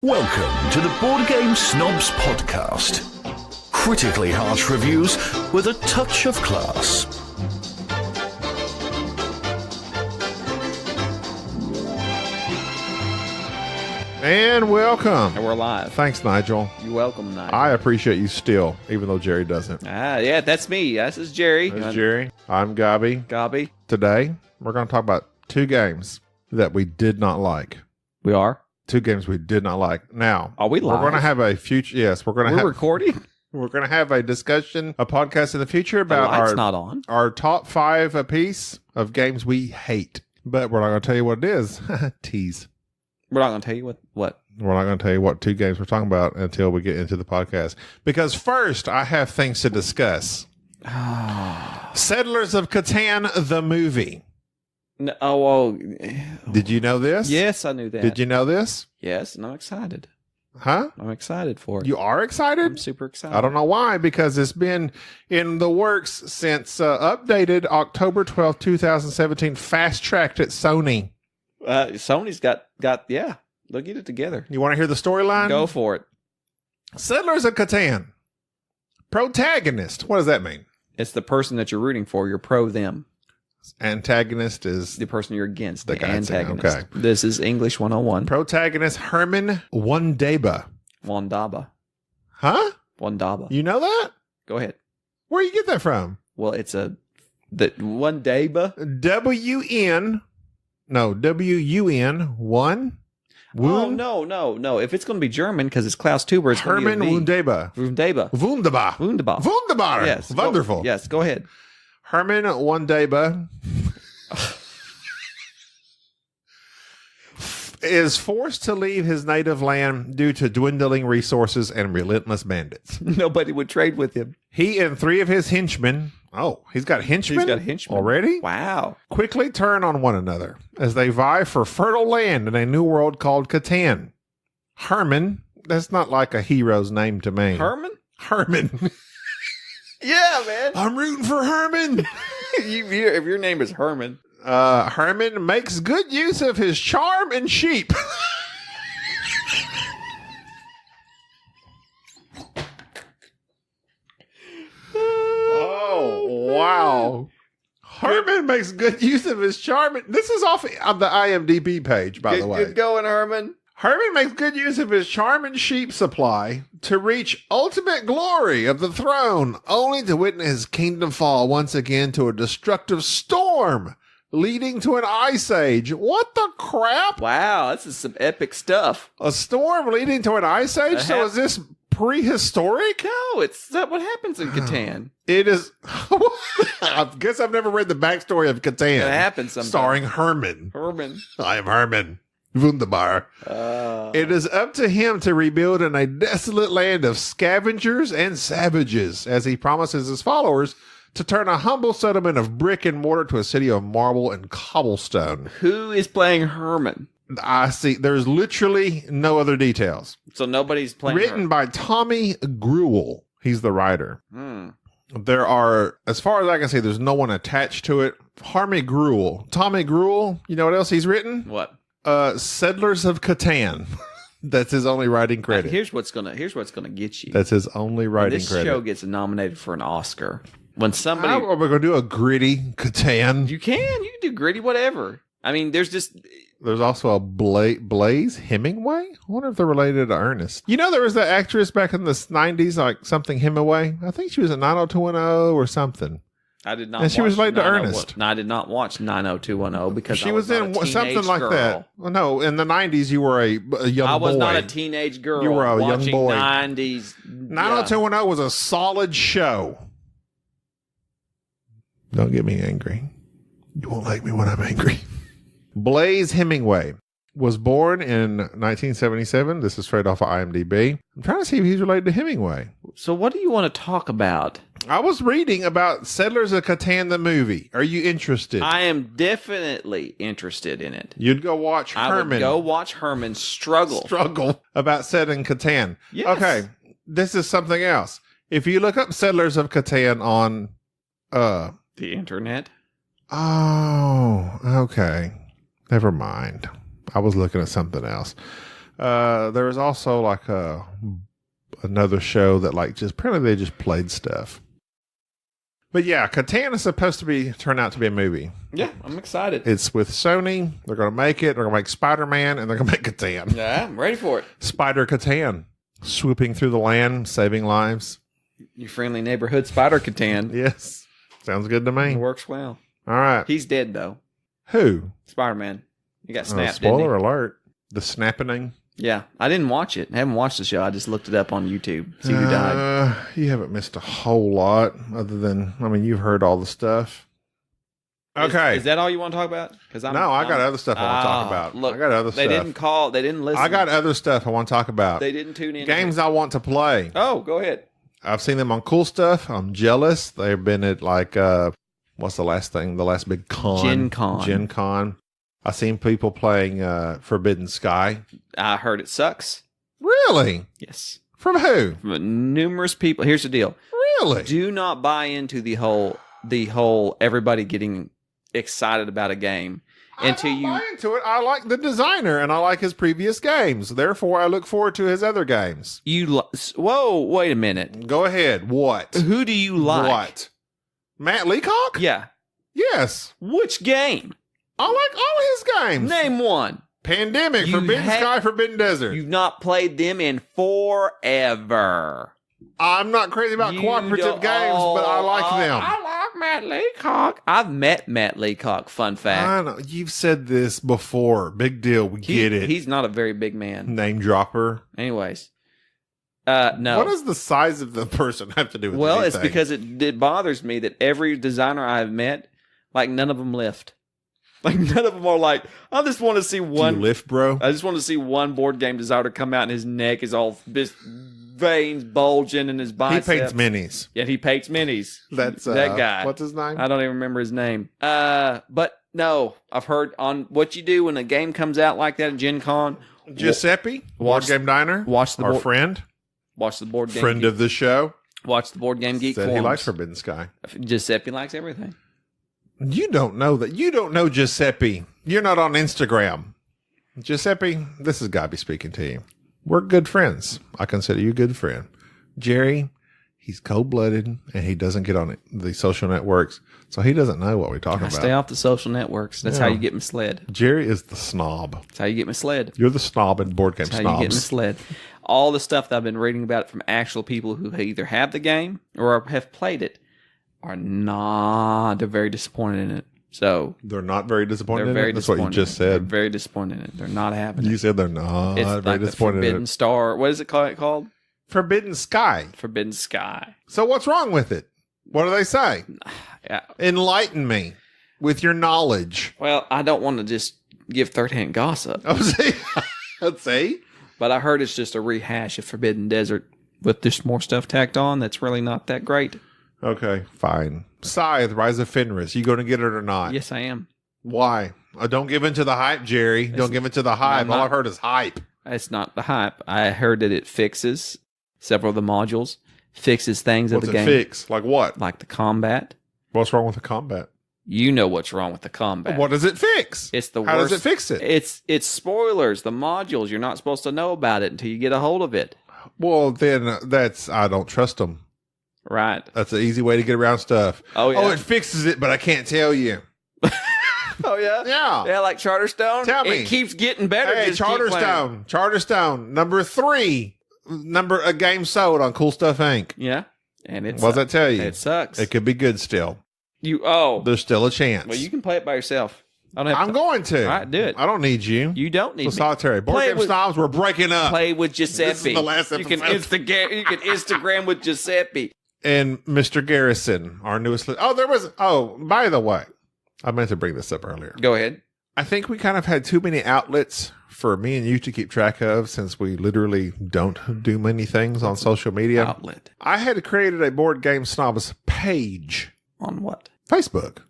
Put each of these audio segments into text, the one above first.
Welcome to the Board Game Snobs podcast. Critically harsh reviews with a touch of class. And welcome. And we're live. Thanks, Nigel. You're welcome, Nigel. I appreciate you still, even though Jerry doesn't. Yeah, that's me. This is Jerry. That's Jerry. I'm Gabi. Gabi. Today, we're going to talk about two games that we did not like. We are? Two games we did not like. Now, are we live? We're going to have a future. Yes, we're recording. We're going to have a discussion, a podcast in the future about our top 5 apiece of games we hate. But we're not going to tell you what it is. Tease. We're not going to tell you what. We're not going to tell you what two games we're talking about until we get into the podcast. Because first, I have things to discuss. Settlers of Catan, the movie. No, Did you know this? Yes, I knew that. Did you know this? Yes, and I'm excited. Huh? I'm excited for it. You are excited? I'm super excited. I don't know why, because it's been in the works since updated October 12th, 2017, fast-tracked at Sony. Sony's got, they'll get it together. You want to hear the storyline? Go for it. Settlers of Catan. Protagonist. What does that mean? It's the person that you're rooting for. You're pro them. Antagonist is the person you're against. The antagonist. Okay. This is English 101. Protagonist Herman Wondaba. Huh? Wondaba. You know that? Go ahead. Where you get that from? Well, it's the Wondaba. W-U-N. One. Wound? Oh, no. If it's going to be German, because it's Klaus Tuber, it's Herman Wundaba. Wunderbar. Yes. Wonderful. Yes, go ahead. Herman Wundaba is forced to leave his native land due to dwindling resources and relentless bandits. Nobody would trade with him. He and 3 of his henchmen, he's got henchmen already? Wow. Quickly turn on one another as they vie for fertile land in a new world called Catan. Herman, that's not like a hero's name to me. Herman. Yeah, man. I'm rooting for Herman. If your name is Herman. Herman makes good use of his charm and sheep. Wow. Herman makes good use of his charm. This is off of the IMDb page, by the way. Good going, Herman. Herman makes good use of his charm and sheep supply to reach ultimate glory of the throne, only to witness his kingdom fall once again to a destructive storm, leading to an ice age. What the crap? Wow, this is some epic stuff. A storm leading to an ice age? So is this prehistoric? No, it's not what happens in Catan. It is. I guess I've never read the backstory of Catan. It happens sometimes. Starring Herman. I am Herman. Wunderbar. It is up to him to rebuild in a desolate land of scavengers and savages, as he promises his followers to turn a humble settlement of brick and mortar to a city of marble and cobblestone. Who is playing Herman? I see. There's literally no other details. So nobody's playing Written by Tommy Gruel. He's the writer. There are, as far as I can see, there's no one attached to it. Tommy Gruel. You know what else he's written? What? Settlers of Catan. That's his only writing credit. Here's what's gonna get you. That's his only writing credit. This show gets nominated for an Oscar. When somebody, are we gonna do a gritty Catan? You can do gritty, whatever. I mean, there's also a Blaze Hemingway. I wonder if they're related to Ernest. You know, there was that actress back in the 90s, like something Hemingway. I think she was in 90210 or something. I did not. And she was related to Ernest. No, I did not watch 90210 because she was in something like girl. that. Well, no, in the 90s, you were a young boy. I was not a teenage girl. You were a young boy. 90s. 90210 was a solid show. Don't get me angry. You won't like me when I'm angry. Blaze Hemingway was born in 1977. This is straight off of IMDb. I'm trying to see if he's related to Hemingway. So what do you want to talk about? I was reading about Settlers of Catan, the movie. Are you interested? I am definitely interested in it. You'd go watch Herman. I would go watch Herman struggle about setting Catan. Yes. Okay, this is something else. If you look up Settlers of Catan on the internet. Oh, okay. Never mind. I was looking at something else. There was also like another show that like just apparently they just played stuff. But yeah, Catan is supposed to turn out to be a movie. Yeah, I'm excited. It's with Sony. They're going to make it. They're going to make Spider-Man, and they're going to make Catan. Yeah, I'm ready for it. Spider Catan, swooping through the land, saving lives. Your friendly neighborhood Spider Catan. Yes, sounds good to me. It works well. All right. He's dead though. Who? Spider-Man. He got snapped. Spoiler alert: the snapping. Yeah, I didn't watch it. I haven't watched the show. I just looked it up on YouTube. See who died. You haven't missed a whole lot, other than you've heard all the stuff. Okay, is that all you want to talk about? Because I got other stuff I want to talk about. Look, I got other stuff. They didn't listen. I got other stuff I want to talk about. They didn't tune in. Games I want to play. Oh, go ahead. I've seen them on Cool Stuff. I'm jealous. They've been at like what's the last thing? The last big con. Gen Con. I've seen people playing Forbidden Sky. I heard it sucks. Really? Yes. From who? From numerous people. Here's the deal. Really? Do not buy into the whole everybody getting excited about a game until you buy into it. I like the designer and I like his previous games. Therefore, I look forward to his other games. Whoa, wait a minute. Go ahead. What? Who do you like? What? Matt Leacock? Yeah. Yes. Which game? I like all his games. Name one. Pandemic, Forbidden Sky, Forbidden Desert. You've not played them in forever. I'm not crazy about cooperative games, but I like them. I like Matt Leacock. I've met Matt Leacock, fun fact. I know. You've said this before. Big deal. We get it. He's not a very big man. Name dropper. Anyways. No. What does the size of the person have to do with anything? It's because it bothers me that every designer I've met, like none of them lift. Like none of them are like, I just want to see one. Do you lift, bro? I just want to see one board game designer come out and his neck is all veins bulging and his biceps. He paints minis. Yeah, he paints minis. That's that guy. What's his name? I don't even remember his name. But no, I've heard on what you do when a game comes out like that at Gen Con. Giuseppe, Board Game Diner. Our friend. Watch the board game. Friend of the show. Watch the Board Game Geek forums. He likes Forbidden Sky. Giuseppe likes everything. You don't know that. You don't know Giuseppe. You're not on Instagram. Giuseppe, this is Gabby speaking to you. We're good friends. I consider you a good friend. Jerry, he's cold-blooded, and he doesn't get on the social networks, so he doesn't know what we're talking about. Stay off the social networks. That's how you get misled. Jerry is the snob. That's how you get misled. You're the snob in Board Game Snobs. That's how you get misled. All the stuff that I've been reading about from actual people who either have the game or have played it they're very disappointed in it. So they're not very disappointed in it? That's disappointed. What you just said. They're very disappointed in it. They're not having it. You said they're not it's very like disappointed in it. Forbidden Star. What is it called? Forbidden Sky. Forbidden Sky. So what's wrong with it? What do they say? Yeah. Enlighten me with your knowledge. Well, I don't want to just give third-hand gossip. Oh, see? Let's see. But I heard it's just a rehash of Forbidden Desert with just more stuff tacked on that's really not that great. Okay, fine. Scythe, Rise of Fenris. You going to get it or not? Yes, I am. Why? Don't give in to the hype, Jerry. Don't give in to the hype. All I've heard is hype. It's not the hype. I heard that it fixes several of the modules, fixes things of the game. What's it fix? Like what? Like the combat. What's wrong with the combat? You know what's wrong with the combat. What does it fix? It's the How worst. does it fix it? It's spoilers. The modules. You're not supposed to know about it until you get a hold of it. Well, then I don't trust them. Right. That's an easy way to get around stuff. Oh, yeah. Oh, it fixes it, but I can't tell you. Oh, yeah? Yeah. Yeah, like Charterstone? Tell me. It keeps getting better. Hey, Charterstone, number 3. A game sold on Cool Stuff Inc. Yeah. And what does that tell you? It sucks. It could be good still. There's still a chance. Well, you can play it by yourself. I'm going to. All right, do it. I don't need you. You don't need me. Solitary. Board Game Snobs, we're breaking up. Play with Giuseppe. This is the last episode. You can Instagram with Giuseppe. And Mr. Garrison, our newest... by the way, I meant to bring this up earlier. Go ahead. I think we kind of had too many outlets for me and you to keep track of since we literally don't do many things on social media. Outlet. I had created a Board Game Snobs page. On what? Facebook.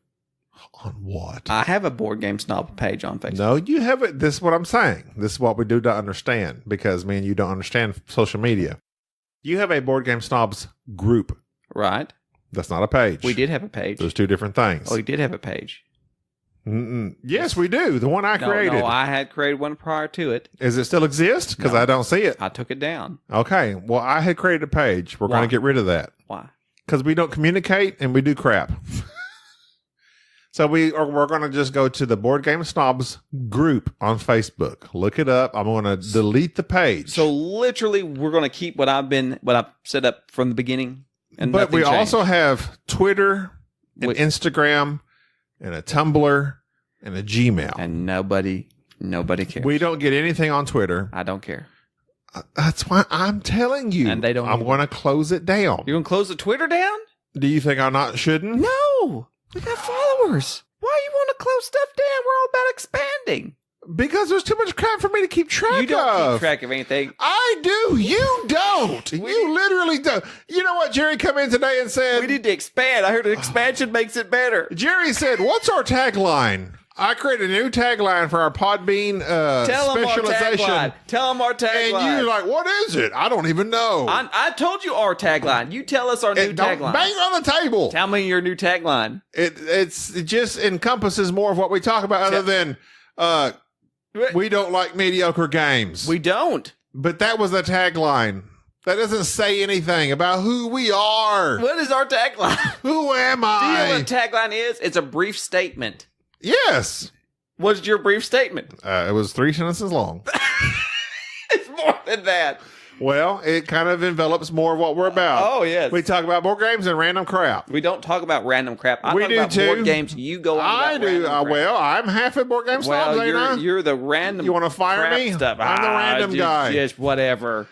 On what? I have a Board Game Snob page on Facebook. No, you haven't. This is what I'm saying. This is what we do to understand, because me and you don't understand social media. You have a Board Game Snobs group. Right. That's not a page. We did have a page. There's two different things. Oh, we did have a page. Yes, we do. The one I created. No, I had created one prior to it. Does it still exist? Because I don't see it. I took it down. Okay. Well, I had created a page. We're going to get rid of that. Why? Because we don't communicate and we do crap. So we're going to just go to the Board Game Snobs group on Facebook. Look it up. I'm going to delete the page. So literally, we're going to keep what I've set up from the beginning. But we also have Twitter and Instagram and a Tumblr and a Gmail. And nobody cares. We don't get anything on Twitter. I don't care. That's why I'm telling you. And they don't. I'm going to close it down. You're going to close the Twitter down? Do you think I shouldn't? No. We got followers. Why you want to close stuff down? We're all about expanding. Because there's too much crap for me to keep track of. You don't keep track of anything. I do. You don't. You literally don't. You know what? Jerry come in today and said... We need to expand. I heard an expansion makes it better. Jerry said, what's our tagline? I created a new tagline for our Podbean specialization. Tell them our tagline. And you're like, what is it? I don't even know. I told you our tagline. You tell us our new tagline. Bang on the table. Tell me your new tagline. It just encompasses more of what we talk about other than we don't like mediocre games. We don't. But that was the tagline. That doesn't say anything about who we are. What is our tagline? Who am I? Do you know what a tagline is? It's a brief statement. Yes. What's your brief statement? It was 3 sentences long. It's more than that. Well, it kind of envelops more of what we're about. Oh, yes. We talk about board games and random crap. We don't talk about random crap. I we talk do about too. Board games. You go on I about do. random crap. Well, I'm half at Board Game Snobs, ain't I? You're the random You want to fire crap me? Stuff. I'm the random guy. Just whatever.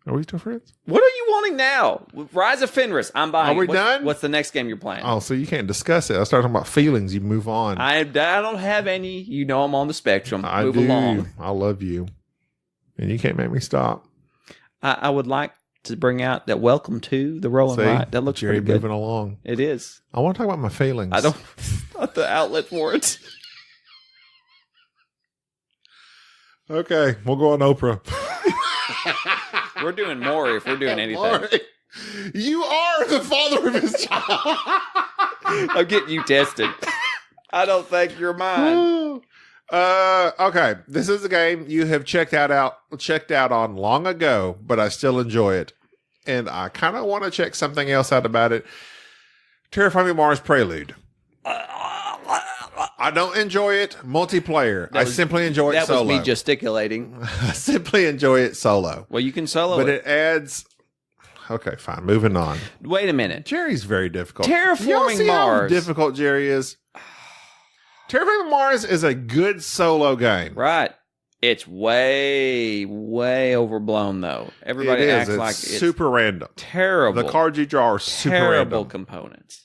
Are we still friends? What are you wanting now? Rise of Fenris. I'm buying. Are we done? What's the next game you're playing? Oh, so you can't discuss it. I start talking about feelings. You move on. I don't have any. You know I'm on the spectrum. Move do. along. I love you. And you can't make me stop. I would like to bring out that Welcome to the Roll and Ride. That looks Jerry pretty good. moving along. It is. I want to talk about my feelings. I don't not the outlet for it. Okay, we'll go on Oprah. We're doing more if we're doing anything. Maury, you are the father of his child. I'm getting you tested. I don't think you're mine. Okay. This is a game you have checked out on long ago, but I still enjoy it. And I kind of want to check something else out about it. Terraforming Mars Prelude. I don't enjoy it multiplayer. I simply enjoy it solo. That was me gesticulating. I simply enjoy it solo. Well, you can solo but it. it adds... Okay, fine. Moving on. Wait a minute. Jerry's very difficult. Terraforming Mars. How difficult Jerry is? Terraforming Mars is a good solo game. Right. It's way, way overblown, though. Everybody acts like it's super random. Terrible. The cards you draw are super random. Components.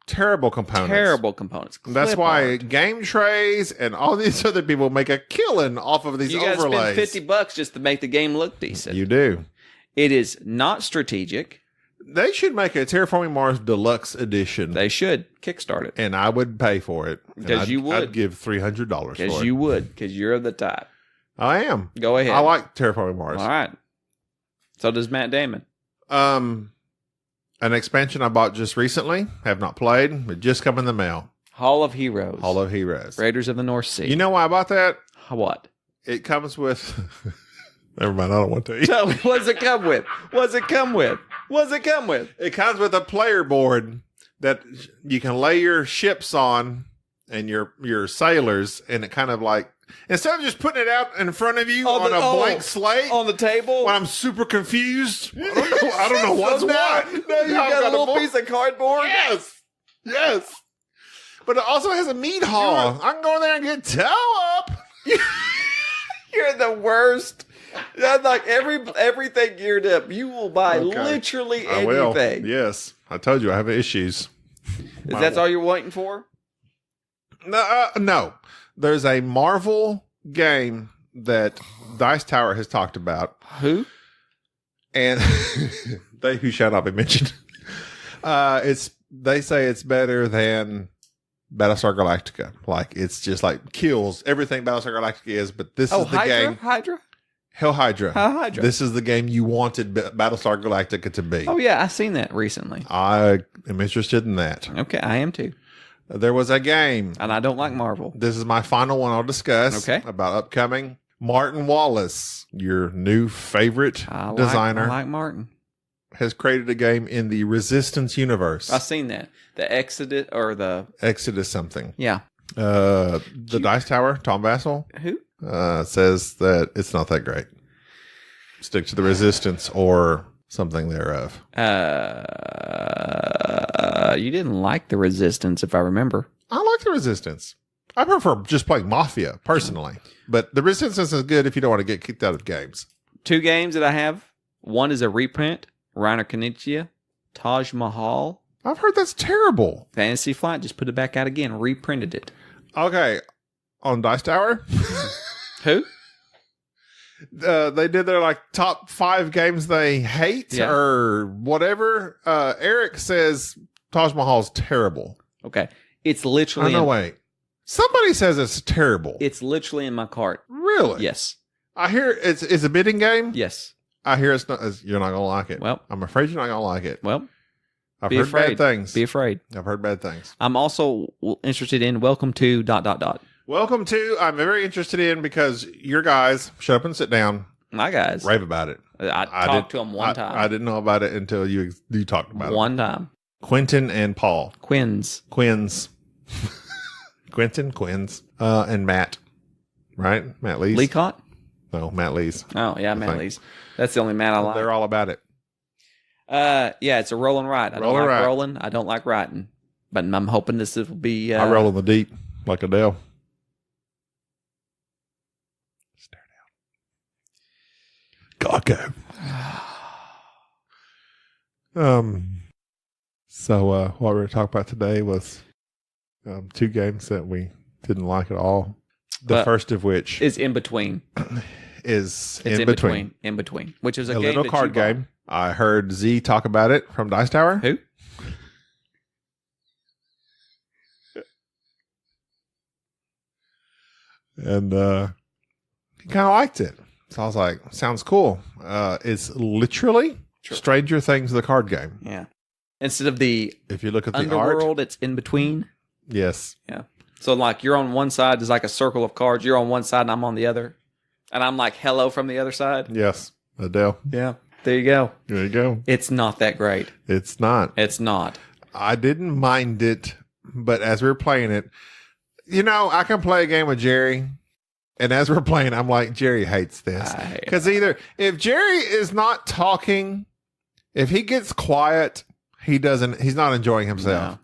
Terrible components. That's why Game Trays and all these other people make a killing off of these overlays. You got to spend $50 just to make the game look decent. You do. It is not strategic. They should make a Terraforming Mars Deluxe Edition. They should kickstart it. And I would pay for it. Because you would. I'd give $300 for it. Because you would. Because you're the type. I am. Go ahead. I like Terraforming Mars. All right. So does Matt Damon. An expansion I bought just recently. Have not played. It just come in the mail. Hall of Heroes. Hall of Heroes. Raiders of the North Sea. You know why I bought that? What? It comes with... Never mind. I don't want to eat. Tell me, what does it come with? What does it come with? What does it come with? It comes with a player board that you can lay your ships on and your sailors, and it kind of like, instead of just putting it out in front of you on a blank slate on the table, when I'm super confused, I don't know what's what. No, you got a little piece of cardboard. Yes. But it also has a meat haul. I can go in there and get toe up. You're the worst. That's like everything geared up. You will buy literally anything. I will. Yes. I told you I have issues. Is that all you're waiting for? No. There's a Marvel game that Dice Tower has talked about. Who? And they who shall not be mentioned. They say it's better than Battlestar Galactica. Like, it's just like kills everything Battlestar Galactica is, but this is the game. Hydra? Hell Hydra. Hydra. This is the game you wanted Battlestar Galactica to be. Oh, yeah. I've seen that recently. I am interested in that. Okay. I am too. There was a game. And I don't like Marvel. This is my final one I'll discuss. Okay. About upcoming. Martin Wallace, your new favorite designer. I like Martin. Has created a game in the Resistance universe. I've seen that. The Exodus or the... Exodus something. Yeah. The Dice Tower, Tom Vassell. Who? Says that it's not that great. Stick to the Resistance or something thereof. You didn't like the Resistance, if I remember. I like the Resistance. I prefer just playing Mafia, personally. But the Resistance is good if you don't want to get kicked out of games. 2 games that I have. One is a reprint. Reiner Knizia, Taj Mahal. I've heard that's terrible. Fantasy Flight just put it back out again, reprinted it. Okay, on Dice Tower. Who? They did their like top 5 games they hate or whatever. Eric says Taj Mahal's terrible. Okay, it's literally. No, wait. Somebody says it's terrible. It's literally in my cart. Really? Yes. I hear it's a bidding game. Yes. I hear you're not gonna like it. Well, I'm afraid you're not gonna like it. Well, I've heard bad things. Be afraid. I've heard bad things. I'm also interested in Welcome to ... Welcome to. I'm very interested in because your guys shut up and sit down. My guys rave about it. I talked to them one time. I didn't know about it until you talked about it one time. Quentin and Paul. Quins. Quentin, Quins, and Matt. Right, Matt Lees. Leacott? No, Matt Lees. Oh yeah, Matt Lees. That's the only Matt I like. They're all about it. Yeah, it's a roll and write. I don't like rolling. I don't like writing. But I'm hoping this will be... I roll in the deep like Adele. Stare down. God go. So what we were talking about today was 2 games that we didn't like at all. The first of which is InBetween. It's InBetween, which is a little card game. I heard Z talk about it from Dice Tower. Who? And he kind of liked it. So I was like, sounds cool. It's literally Stranger Things, the card game. Yeah. Instead of the if you look at the underworld, art, it's InBetween. Yes. Yeah. So like you're on one side, there's like a circle of cards. You're on one side and I'm on the other. And I'm like, hello from the other side. Yes. Adele. Yeah. There you go. There you go. It's not that great. It's not. It's not. I didn't mind it, but as we were playing it, I can play a game with Jerry. And as we're playing, I'm like, Jerry hates this. Because either if Jerry is not talking, if he gets quiet, he's not enjoying himself. No.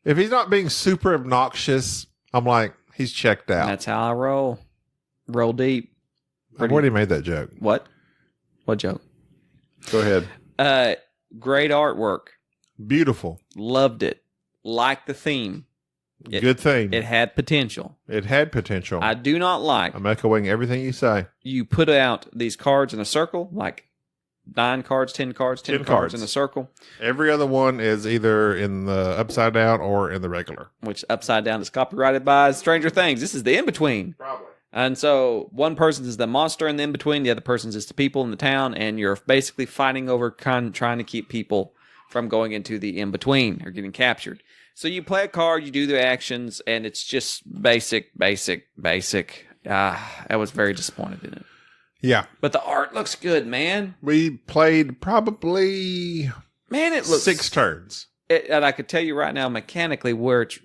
If he's not being super obnoxious, I'm like, he's checked out. That's how I roll. Roll deep. I've already made that joke. What? What joke? Go ahead. Great artwork. Beautiful. Loved it. Liked the theme. Good thing. It had potential. I do not like. I'm echoing everything you say. You put out these cards in a circle, like 9 cards, 10 cards, 10 cards in a circle. Every other one is either in the upside down or in the regular. Which upside down is copyrighted by Stranger Things. This is the InBetween. Probably. And so one person is the monster in the InBetween, the other person is the people in the town, and you're basically fighting over trying to keep people from going into the InBetween or getting captured. So you play a card, you do the actions, and it's just basic. I was very disappointed in it. Yeah. But the art looks good, man. We played probably it looks 6 turns. And I could tell you right now, mechanically, where it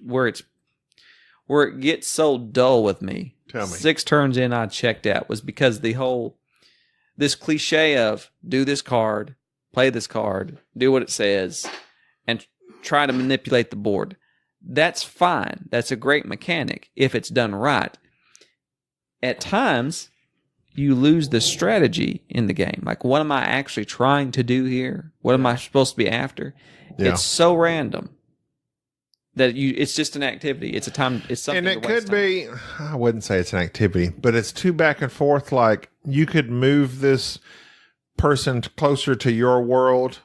gets so dull with me. Tell me. 6 turns in, I checked out was because this cliche of do this card, play this card, do what it says, and try to manipulate the board. That's fine. That's a great mechanic if it's done right. At times, you lose the strategy in the game. Like, what am I actually trying to do here? What am I supposed to be after? Yeah. It's so random that it's just an activity. It's something. And it could be, I wouldn't say it's an activity, but it's too back and forth. Like, you could move this person closer to your world.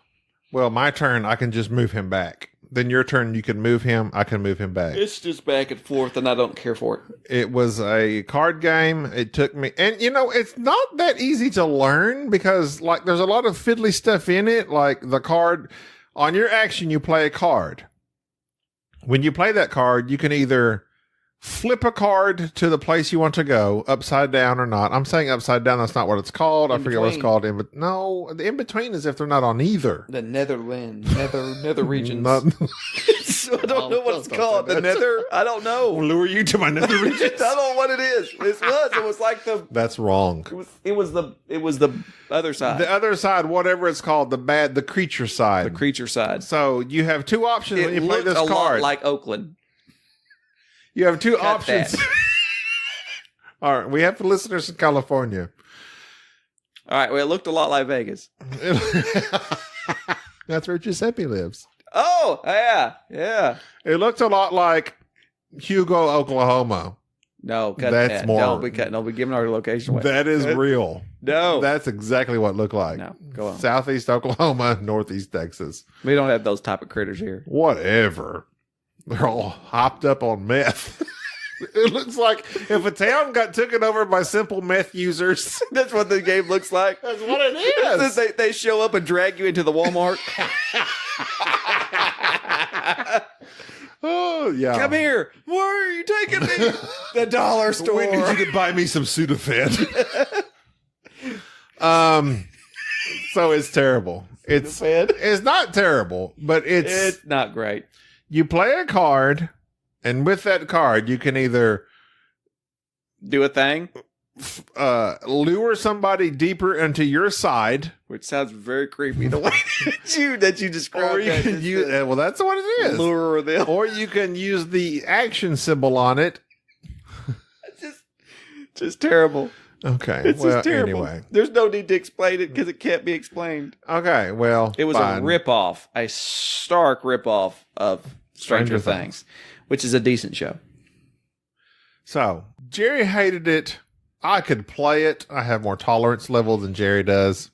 Well, my turn, I can just move him back. Then your turn, you can move him. I can move him back. It's just back and forth, and I don't care for it. It was a card game. It took me, and it's not that easy to learn because, like, there's a lot of fiddly stuff in it. Like the card, on your action, you play a card. When you play that card, you can either flip a card to the place you want to go, upside down or not. I'm saying upside down. That's not what it's called. I forget what it's called. No, the in-between is if they're not on either. The nether regions. I don't know what it's called. The nether? I don't know. Lure you to my nether regions? I don't know what it is. It was like the... That's wrong. It was the other side. The other side, whatever it's called, the creature side. The creature side. So you have two options when you play this card. It looked a lot like Oakland. You have two options. All right. We have listeners in California. All right. Well, it looked a lot like Vegas. That's where Giuseppe lives. Oh, yeah. Yeah. It looked a lot like Hugo, Oklahoma. No, cut that's that. More. Don't be giving our location away. That is real. No. That's exactly what it looked like. No, go on. Southeast Oklahoma, Northeast Texas. We don't have those type of critters here. Whatever. They're all hopped up on meth. It looks like if a town got taken over by simple meth users. That's what the game looks like. That's what it is. They show up and drag you into the Walmart. Oh, yeah. Come here. Where are you taking me? The dollar store. We need you to buy me some Sudafed. So it's terrible. It's not terrible, but it's not great. You play a card, and with that card, you can either do a thing, lure somebody deeper into your side, which sounds very creepy the way that you described. Or you can use well, that's what it is. Lure them, or you can use the action symbol on it. Just terrible. Okay, it's well, just terrible. Anyway, there's no need to explain it because it can't be explained. Okay, well, it was a ripoff, a stark ripoff of Stranger Things, which is a decent show. So Jerry hated it. I could play it. I have more tolerance level than Jerry does.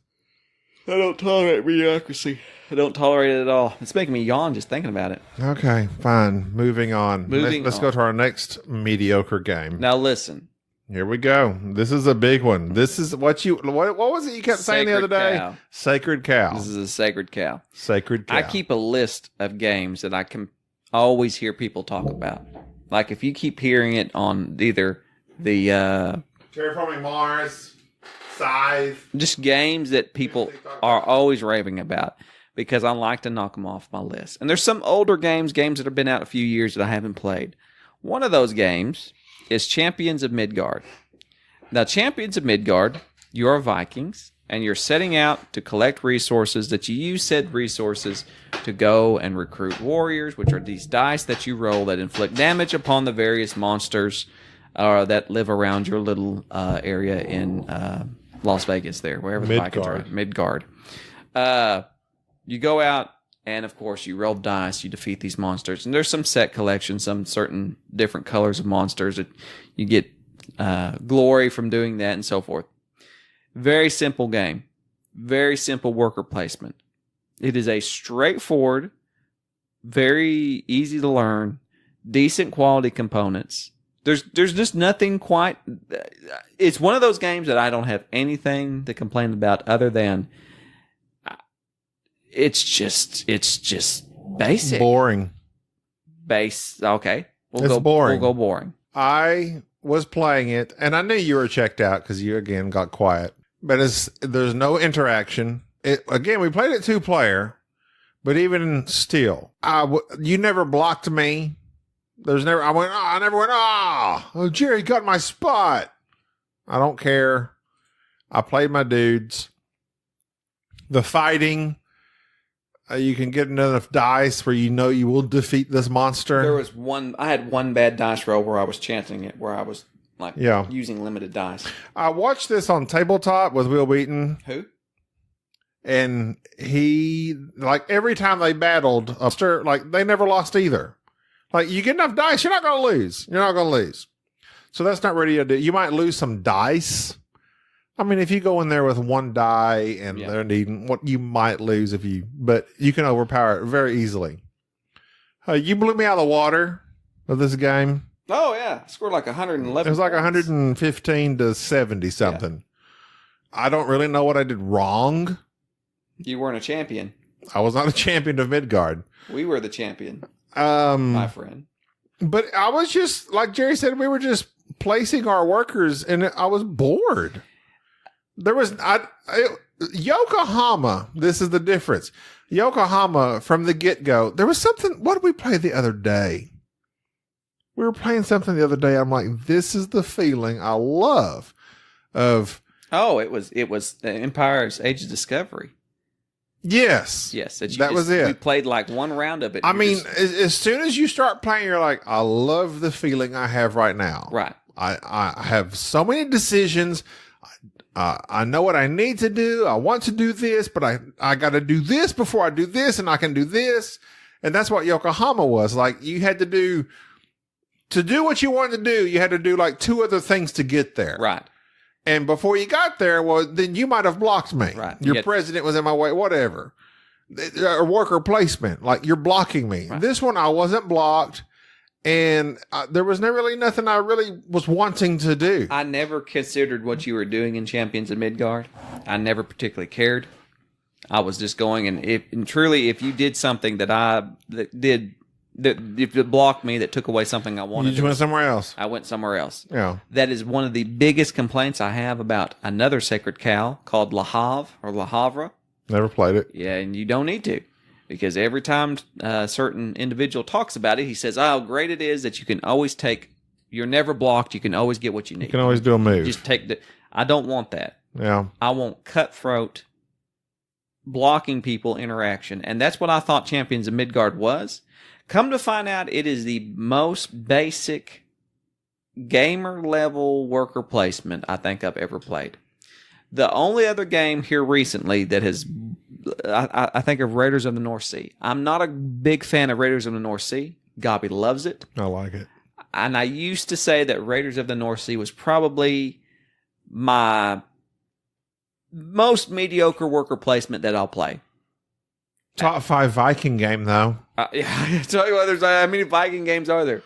I don't tolerate mediocrity. I don't tolerate it at all. It's making me yawn just thinking about it. Okay, fine. Moving on. Let's go to our next mediocre game. Now listen. Here we go. This is a big one. This is what was it you kept saying the other day? Cow. Sacred cow. This is a sacred cow. Sacred cow. I keep a list of games that I can always hear people talk about. Like if you keep hearing it on either the Terraforming Mars, Scythe. Just games that people are always raving about because I like to knock them off my list. And there's some older games that have been out a few years that I haven't played. One of those games is Champions of Midgard. Now, Champions of Midgard, you are Vikings, and you're setting out to collect resources that you use said resources to go and recruit warriors, which are these dice that you roll that inflict damage upon the various monsters that live around your little area in Las Vegas there, wherever the Vikings are. Midgard. You go out, and of course, you roll dice, you defeat these monsters. And there's some set collections, some certain different colors of monsters that you get glory from doing that and so forth. Very simple game. Very simple worker placement. It is a straightforward, very easy to learn, decent quality components. There's just nothing quite... It's one of those games that I don't have anything to complain about other than... It's just basic. Boring. Okay. Boring. We'll go boring. I was playing it, and I knew you were checked out because you, again, got quiet. But there's no interaction. Again, we played it 2-player, but even still, you never blocked me. I never went, oh, Jerry got my spot. I don't care. I played my dudes. The fighting... you can get enough dice where you will defeat this monster. I had one bad dice roll where I was chancing it, where I was using limited dice. I watched this on Tabletop with Will Beaton. Who? And he, every time they battled, they never lost either. You get enough dice, you're not going to lose. You're not going to lose. So that's not really you might lose some dice. I mean, if you go in there with one die and they're needing what you might lose but you can overpower it very easily. You blew me out of the water with this game. Oh yeah, I scored 111. It was 115 to 70 something. Yeah. I don't really know what I did wrong. You weren't a champion. I was not a champion of Midgard. We were the champion. my friend. But I was just, like Jerry said, we were just placing our workers, and I was bored. There was, Yokohama, this is the difference. Yokohama, from the get-go, there was something, what did we play the other day? We were playing something the other day. I'm like, this is the feeling I love of. Oh, it was the Empire's Age of Discovery. Yes. Yes. That was it. We played like one round of it. I mean, as soon as you start playing, you're like, I love the feeling I have right now. Right. I have so many decisions. I know what I need to do. I want to do this, but I got to do this before I do this, and I can do this. And that's what Yokohama was. Like, you had to do what you wanted to do, you had to do like 2 other things to get there. Right. And before you got there, well, then you might have blocked me. Right. Your president was in my way, whatever. Or worker placement, like you're blocking me. Right. This one, I wasn't blocked. And there was really nothing I really was wanting to do. I never considered what you were doing in Champions of Midgard. I never particularly cared. I was just going, and if you did something that if it blocked me, that took away something I wanted. You just went somewhere else. I went somewhere else. Yeah. That is one of the biggest complaints I have about another sacred cow called La Havre or La Havre. Never played it. Yeah, and you don't need to. Because every time a certain individual talks about it, he says, how great it is that you can always you're never blocked, you can always get what you need. You can always do a move. Just I don't want that. Yeah. I want cutthroat, blocking people interaction. And that's what I thought Champions of Midgard was. Come to find out, it is the most basic gamer level worker placement I think I've ever played. The only other game here recently that has, I think of Raiders of the North Sea. I'm not a big fan of Raiders of the North Sea. Gobby loves it. I like it. And I used to say that Raiders of the North Sea was probably my most mediocre worker placement that I'll play. Top 5 Viking game, though. Yeah, I tell you what, how many Viking games are there?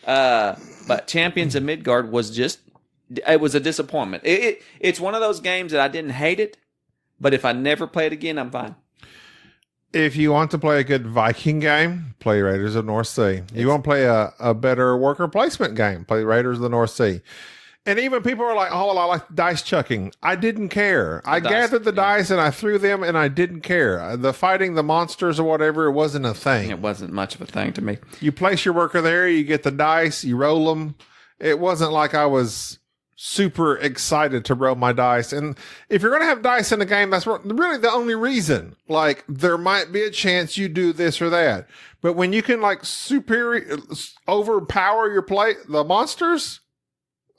But Champions of Midgard was it was a disappointment. It's one of those games that I didn't hate it, but if I never play it again, I'm fine. If you want to play a good Viking game, play Raiders of the North Sea. You want to play a better worker placement game, play Raiders of the North Sea. And even people are like, oh, well, I like dice chucking. I didn't care. I gathered the dice and I threw them and I didn't care. The fighting the monsters or whatever, it wasn't a thing. It wasn't much of a thing to me. You place your worker there, you get the dice, you roll them. It wasn't like I was super excited to roll my dice. And if you're going to have dice in a game, that's really the only reason. Like, there might be a chance you do this or that. But when you can, like, overpower the monsters,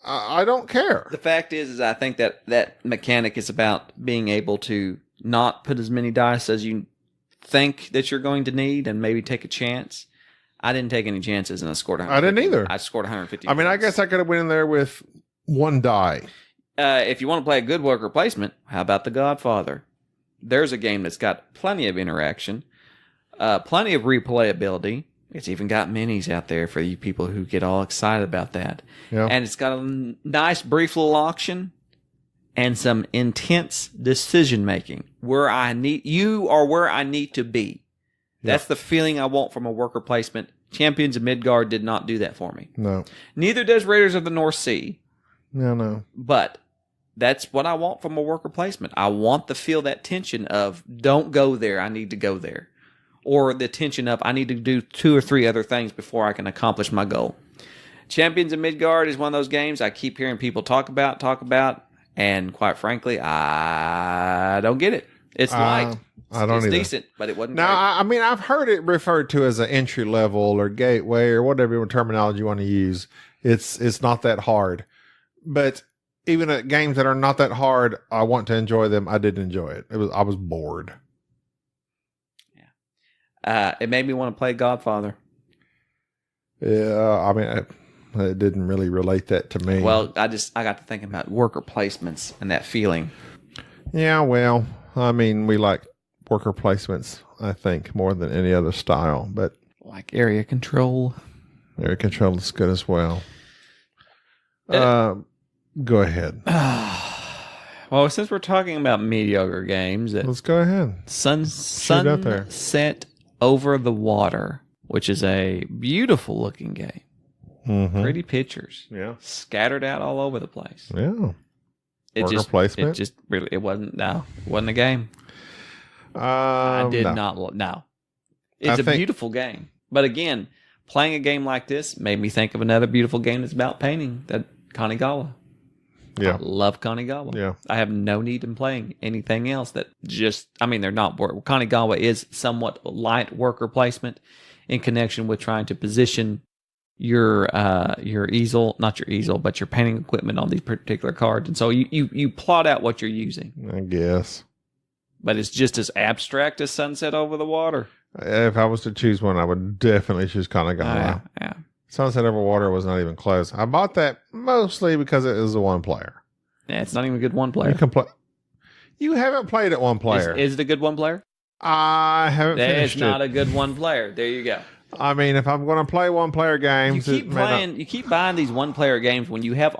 I don't care. The fact is I think that mechanic is about being able to not put as many dice as you think that you're going to need and maybe take a chance. I didn't take any chances and I scored 150. I didn't either. I scored 150. I mean, I guess I could have went in there with 1 die. If you want to play a good worker placement, how about The Godfather? There's a game that's got plenty of interaction, plenty of replayability. It's even got minis out there for you people who get all excited about that. Yeah. And it's got a nice brief little auction and some intense decision making where you are where I need to be. That's the feeling I want from a worker placement. Champions of Midgard did not do that for me. No. Neither does Raiders of the North Sea. No. But that's what I want from a worker placement. I want to feel that tension of don't go there, I need to go there. Or the tension of I need to do 2 or 3 other things before I can accomplish my goal. Champions of Midgard is one of those games I keep hearing people talk about, and quite frankly, I don't get it. It's light. I don't it's either. Decent, but it wasn't. Now, great. I mean, I've heard it referred to as an entry level or gateway or whatever terminology you want to use. It's not that hard, but even at games that are not that hard, I want to enjoy them. I didn't enjoy it. I was bored. It made me want to play Godfather. Yeah, I mean, it didn't really relate that to me. Well, I got to thinking about worker placements and that feeling. Yeah, well, I mean, we like worker placements, I think, more than any other style, but like area control. Area control is good as well. Go ahead. Well, since we're talking about mediocre games, let's go ahead. Sunset Over the Water which is a beautiful looking game. Mm-hmm. Pretty pictures. Yeah. Scattered out all over the place. Yeah. It Worker just, placement? It just really, it wasn't a game. I did not. No. It's a beautiful game. But again, playing a game like this made me think of another beautiful game that's about painting, that Kanigawa. Yeah. I love Kanigawa. Yeah. I have no need in playing anything else that just, I mean, they're not, Kanigawa is somewhat light worker placement in connection with trying to position your easel, not your easel, but your painting equipment on these particular cards. And so you plot out what you're using. I guess. But it's just as abstract as Sunset Over the Water. If I was to choose one, I would definitely choose Kanigawa. Yeah. Sunset Over Water was not even close. I bought that mostly because it is a one player. Yeah, it's not even a good one player. You can play. You haven't played it one player. Is it a good one player? I haven't finished it. It's not a good one player. There you go. I mean, if I'm going to play one player games, you keep buying these one player games when you have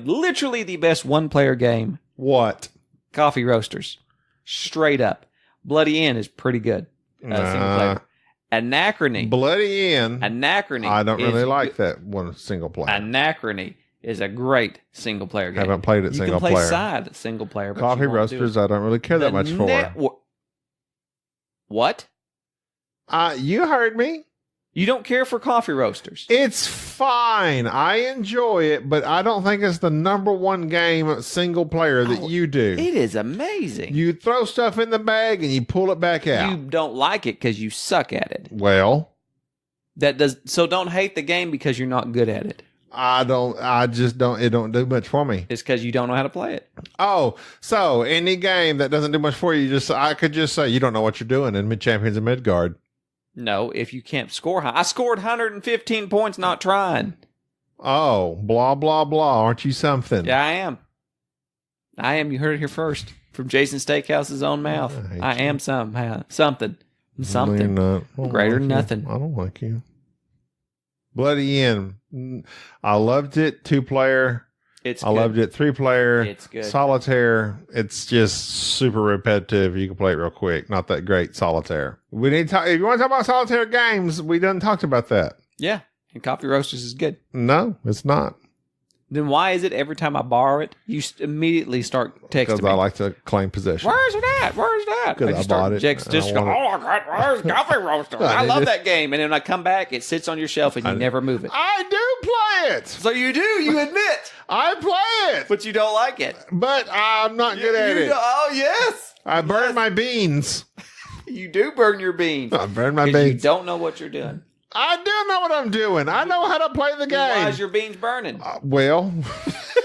literally the best one player game. What? Coffee Roasters. Straight up. Bloody End is pretty good. Single player. Anachrony. Bloody End. Anachrony. I don't really like that one single player. Anachrony is a great single player game. I haven't played it single player. You can play side single player. Coffee Roasters, I don't really care that much for. What? You heard me. You don't care for Coffee Roasters. It's fine. I enjoy it, but I don't think it's the number one game single player that you do. It is amazing. You throw stuff in the bag and you pull it back out. You don't like it because you suck at it. Well, so don't hate the game because you're not good at it. I just don't. It don't do much for me. It's because you don't know how to play it. Oh, so any game that doesn't do much for you, I could just say you don't know what you're doing in Mid-Champions and Midgard. No, if you can't score high. I scored 115 points not trying. Oh, blah, blah, blah. Aren't you something? Yeah, I am. You heard it here first from Jason Steakhouse's own mouth. I am something. Something. Greater than nothing. I don't like you. Bloody End. I loved it. 2-player. I loved it. 3-player. It's good. Solitaire. It's just super repetitive. You can play it real quick. Not that great solitaire. We need to talk. If you want to talk about solitaire games, we done talked about that. Yeah, and Coffee Roasters is good. No, it's not. Then why is it every time I borrow it, you immediately start texting me? Because I like to claim possession. Where's it at? Where's that? Because I bought it. Just go, oh, God, where's Coffee Roaster? I love that game. And then when I come back, it sits on your shelf and you never move it. I do play it. So you do. You admit. I play it. But you don't like it. But I'm not good at it. Oh, yes. I burn my beans. You do burn your beans. I burn my beans. You don't know what you're doing. I do know what I'm doing. I know how to play the game. Why is your beans burning? Well,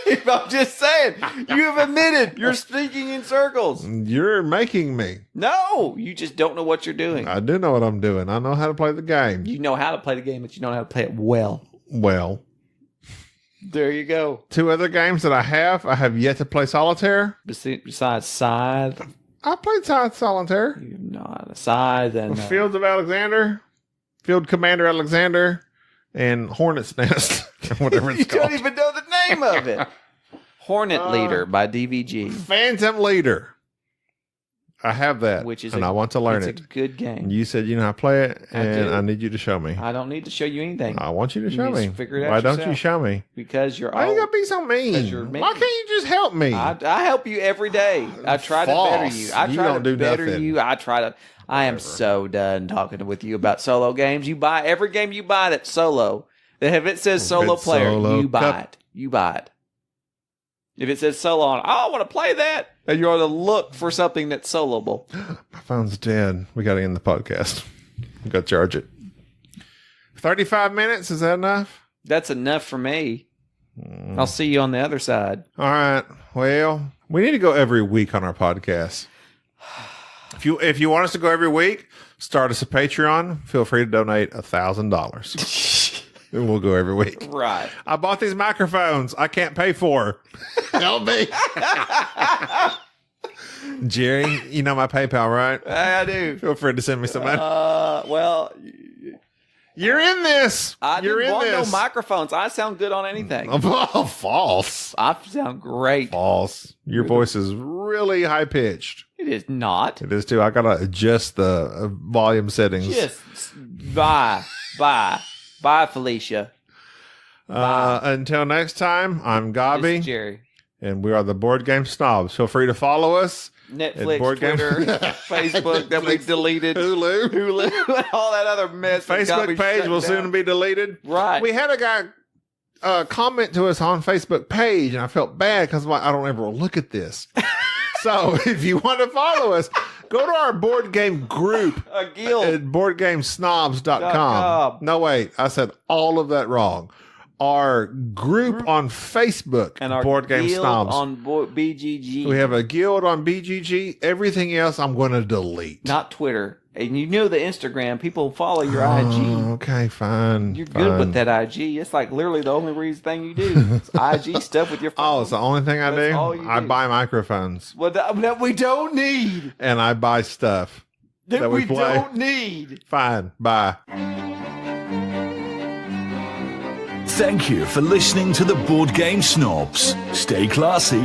I'm just saying. You have admitted you're speaking in circles. You're making me. No, you just don't know what you're doing. I do know what I'm doing. I know how to play the game. You know how to play the game, but you don't know how to play it well. Well, there you go. 2 other games that I have yet to play solitaire. Besides Scythe. I played solitaire. You're not a Scythe and Fields of Alexander. Field Commander Alexander and Hornet's Nest, whatever it's called. You don't even know the name of it. Hornet Leader by DVG. Phantom Leader. I have that, and I want to learn it. It's a good game. You said you know how to play it, and I need you to show me. I don't need to show you anything. I want you to show me. Figure it out Why yourself. don't you show me? Because you're. Why you gotta be so mean? Why can't you just help me? I help you every day. I try to better you. I try to better you. I am so done talking with you about solo games. You buy every game you buy that's solo. If it says solo player, you buy it. You buy it. If it says solo on, I want to play that. And you ought to look for something that's soloable. My phone's dead. We got to end the podcast. We got to charge it. 35 minutes. Is that enough? That's enough for me. I'll see you on the other side. All right. Well, we need to go every week on our podcast. If you want us to go every week, start us a Patreon. Feel free to donate $1,000. And we'll go every week. Right. I bought these microphones I can't pay for. Help me. Jerry, you know my PayPal, right? I do. Feel free to send me some money. Well, you're in this. You're in this. No microphones. I sound good on anything. Oh, false. I sound great. False. Your voice is really high pitched. It is not. It is too. I gotta adjust the volume settings. Just Bye, Felicia. Until next time, I'm Gobby. This is Jerry. And we are the Board Game Snobs. Feel free to follow us. Netflix, Board Twitter, Game- Facebook that we deleted. Hulu. All that other mess. that got me Facebook page shut will down. soon be deleted. Right. We had a guy comment to us on Facebook page, and I felt bad because I don't ever look at this. So if you want to follow us, go to our board game group A guild. at boardgamesnobs.com. No, wait. I said all of that wrong. Our group on Facebook, And our Board Game guild Snobs. on BGG. We have a guild on BGG. Everything else I'm going to delete. Not Twitter. And you know the Instagram. People follow your IG. Okay, fine. You're fine. good with that IG. It's like literally the only thing you do. It's IG stuff with your phone. Oh, it's the only thing I That's do? all you I do. buy microphones. Well, that we don't need. And I buy stuff. That we we play. don't need. Fine. Bye. Thank you for listening to the Board Game Snobs. Stay classy.